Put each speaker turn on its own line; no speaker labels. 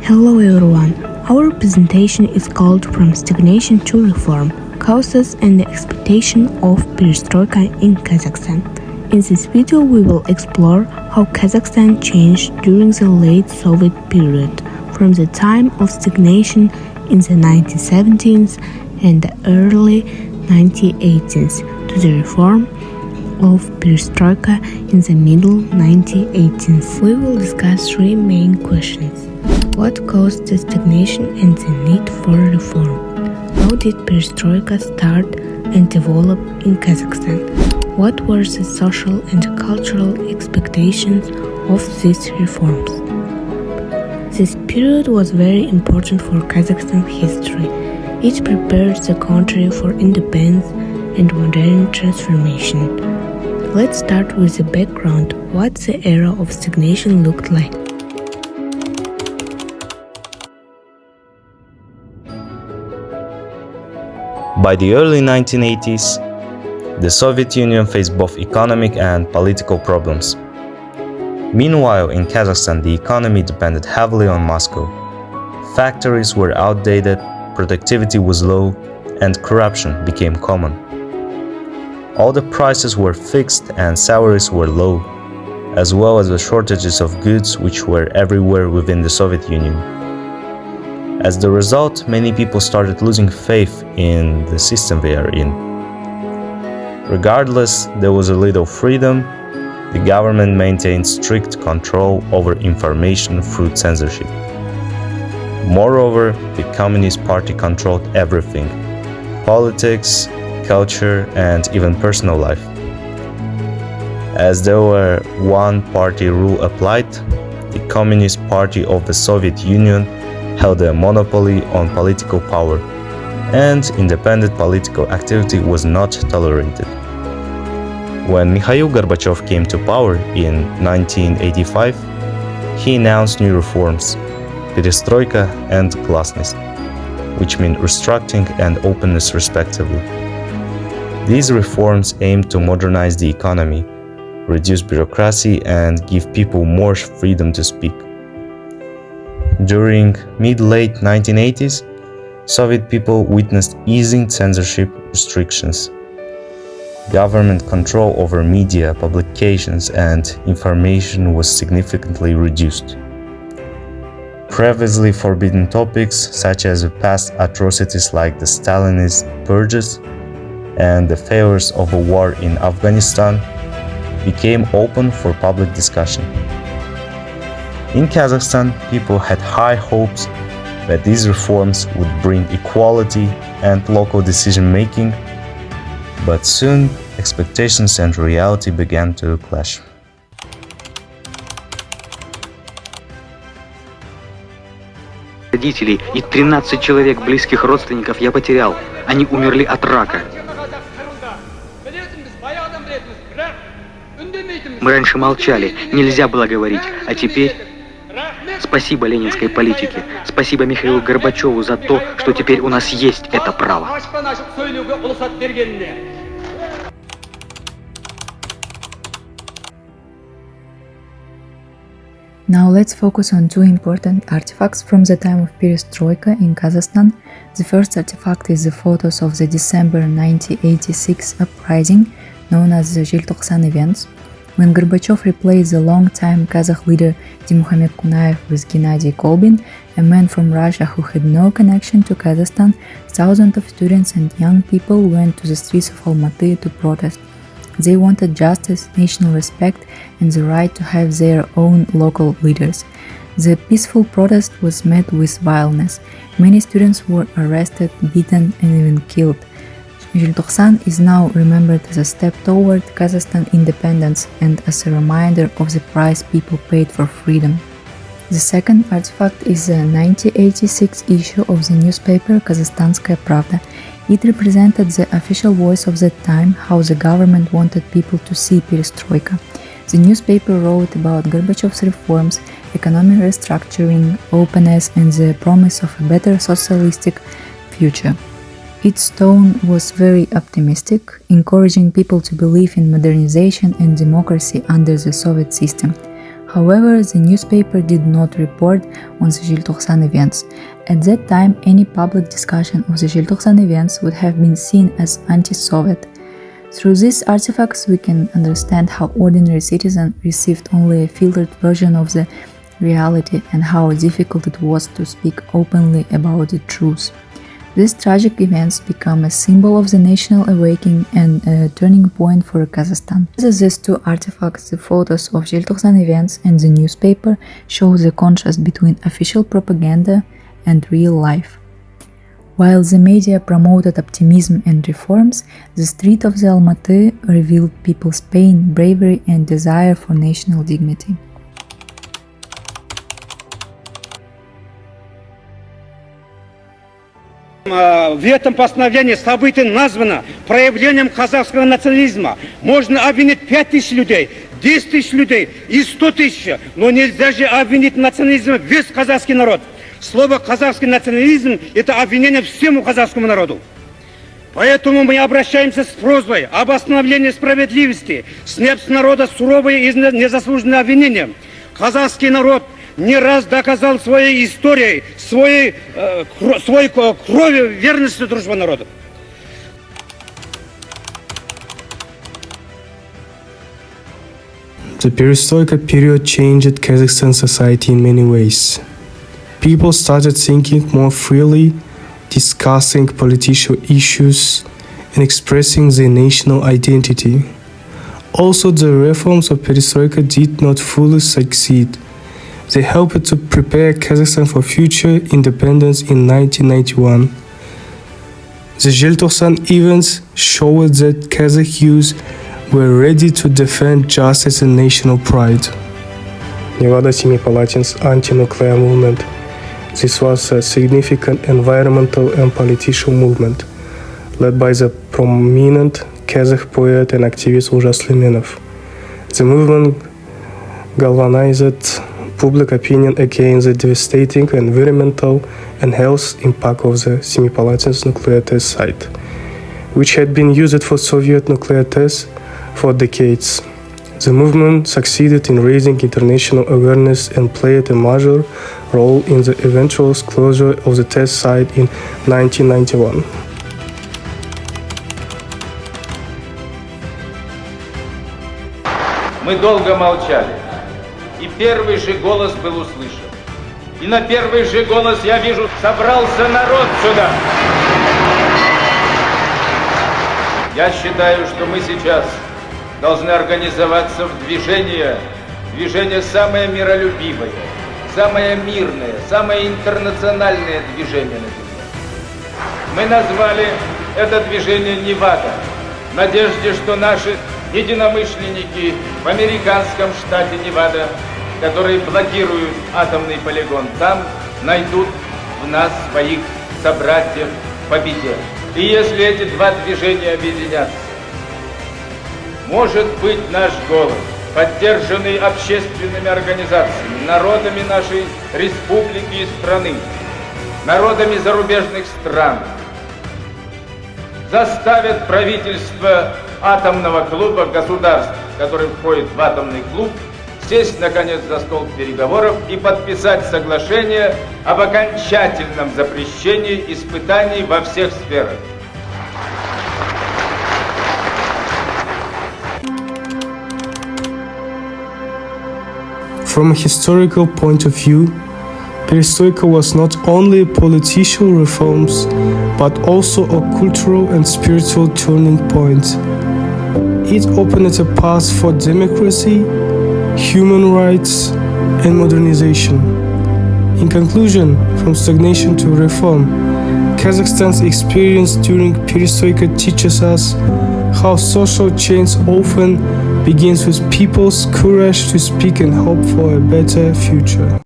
Hello everyone, our presentation is called From Stagnation to Reform, Causes and the Expectation of Perestroika in Kazakhstan. In this video we will explore how Kazakhstan changed during the late Soviet period, from the time of stagnation in the 1970s and the early 1980s to the reform of Perestroika in the middle 1980s. We will discuss three main questions. What caused the stagnation and the need for reform? How did Perestroika start and develop in Kazakhstan? What were the social and cultural expectations of these reforms? This period was very important for Kazakhstan history. It prepared the country for independence and modern transformation. Let's start with the background, what the era of stagnation looked like.
By the early 1980s, the Soviet Union faced both economic and political problems. Meanwhile, in Kazakhstan, the economy depended heavily on Moscow. Factories were outdated, productivity was low, and corruption became common. All the prices were fixed and salaries were low, as well as the shortages of goods which were everywhere within the Soviet Union. As the result, many people started losing faith in the system they are in. Regardless, there was a little freedom. The government maintained strict control over information through censorship. Moreover, the Communist Party controlled everything: politics, culture, and even personal life. As there were one-party rule applied, the Communist Party of the Soviet Union held a monopoly on political power, and independent political activity was not tolerated. When Mikhail Gorbachev came to power in 1985, he announced new reforms, Perestroika and Glasnost, which mean restructuring and openness respectively. These reforms aimed to modernize the economy, reduce bureaucracy, and give people more freedom to speak. During mid-late 1980s, Soviet people witnessed easing censorship restrictions. Government control over media, publications, and information was significantly reduced. Previously forbidden topics, such as past atrocities like the Stalinist purges and the failures of a war in Afghanistan, became open for public discussion. In Kazakhstan, people had high hopes that these reforms would bring equality and local decision-making, but soon expectations and reality began to clash.
Родителей и 13 человек близких родственников я потерял. Они умерли от рака. Мы раньше молчали, нельзя было говорить, а теперь... Спасибо ленинской политике, спасибо Михаилу Горбачеву за то, что теперь у нас есть это право.
Now let's focus on two important artifacts from the time of Perestroika in Kazakhstan. The first artifact is the photos of the December 1986 uprising, known as the Желтоқсан events, when Gorbachev replaced the long-time Kazakh leader Dimuhamed Kunayev with Gennady Kolbin, a man from Russia who had no connection to Kazakhstan. Thousands of students and young people went to the streets of Almaty to protest. They wanted justice, national respect, and the right to have their own local leaders. The peaceful protest was met with violence. Many students were arrested, beaten, and even killed. Желтоқсан is now remembered as a step toward Kazakhstan independence and as a reminder of the price people paid for freedom. The second artifact is the 1986 issue of the newspaper Казахстанская Правда. It represented the official voice of that time, how the government wanted people to see Perestroika. The newspaper wrote about Gorbachev's reforms, economic restructuring, openness, and the promise of a better socialistic future. Its tone was very optimistic, encouraging people to believe in modernization and democracy under the Soviet system. However, the newspaper did not report on the Желтоқсан events. At that time, any public discussion of the Желтоқсан events would have been seen as anti-Soviet. Through these artifacts, we can understand how ordinary citizens received only a filtered version of the reality and how difficult it was to speak openly about the truth. These tragic events become a symbol of the national awakening and a turning point for Kazakhstan. These two artifacts, the photos of Желтоқсан events and the newspaper, show the contrast between official propaganda and real life. While the media promoted optimism and reforms, the street of the Almaty revealed people's pain, bravery and desire for national dignity.
В этом постановлении событие названо проявлением казахского национализма. Можно обвинить 5000 людей, 10 тысяч людей и 100 тысяч, но нельзя же обвинить национализм весь казахский народ. Слово «казахский национализм» – это обвинение всему казахскому народу. Поэтому мы обращаемся с просьбой об восстановлении справедливости, снять с народа суровые и незаслуженные обвинения. Казахский народ не раз доказал своей историей, своей кровью верности дружбы народа.
The Perestroika period changed Kazakhstan society in many ways. People started thinking more freely, discussing political issues, and expressing their national identity. Also, the reforms of Perestroika did not fully succeed. They helped to prepare Kazakhstan for future independence in 1991. The Желтоқсан events showed that Kazakh youth were ready to defend justice and national pride. Nevada Semipalatinsk anti-nuclear movement. This was a significant environmental and political movement led by the prominent Kazakh poet and activist Ужас Слейменов. The movement galvanized public opinion against the devastating environmental and health impact of the Semipalatinsk nuclear test site, which had been used for Soviet nuclear tests for decades. The movement succeeded in raising international awareness and played a major role in the eventual closure of the test site in 1991.
Мы долго молчали, и первый же голос был услышан. И на первый же голос, я вижу, собрался народ сюда. Я считаю, что мы сейчас должны организоваться в движение самое миролюбивое, самое мирное, самое интернациональное движение на земле. Мы назвали это движение «Невада», в надежде, что наши единомышленники в американском штате Невада, которые блокируют атомный полигон, там найдут в нас своих собратьев в победе. И если эти два движения объединятся, может быть, наш голос, поддержанный общественными организациями, народами нашей республики и страны, народами зарубежных стран, заставит правительство атомного клуба государств, который входит в атомный клуб, сесть наконец за стол переговоров и подписать соглашение об окончательном запрещении испытаний во всех сферах.
From a historical point of view, Perestroika was not only political reforms, but also a cultural and spiritual turning point. It opened a path for democracy, human rights, and modernization. In conclusion, from stagnation to reform, Kazakhstan's experience during Perestroika teaches us how social change often begins with people's courage to speak and hope for a better future.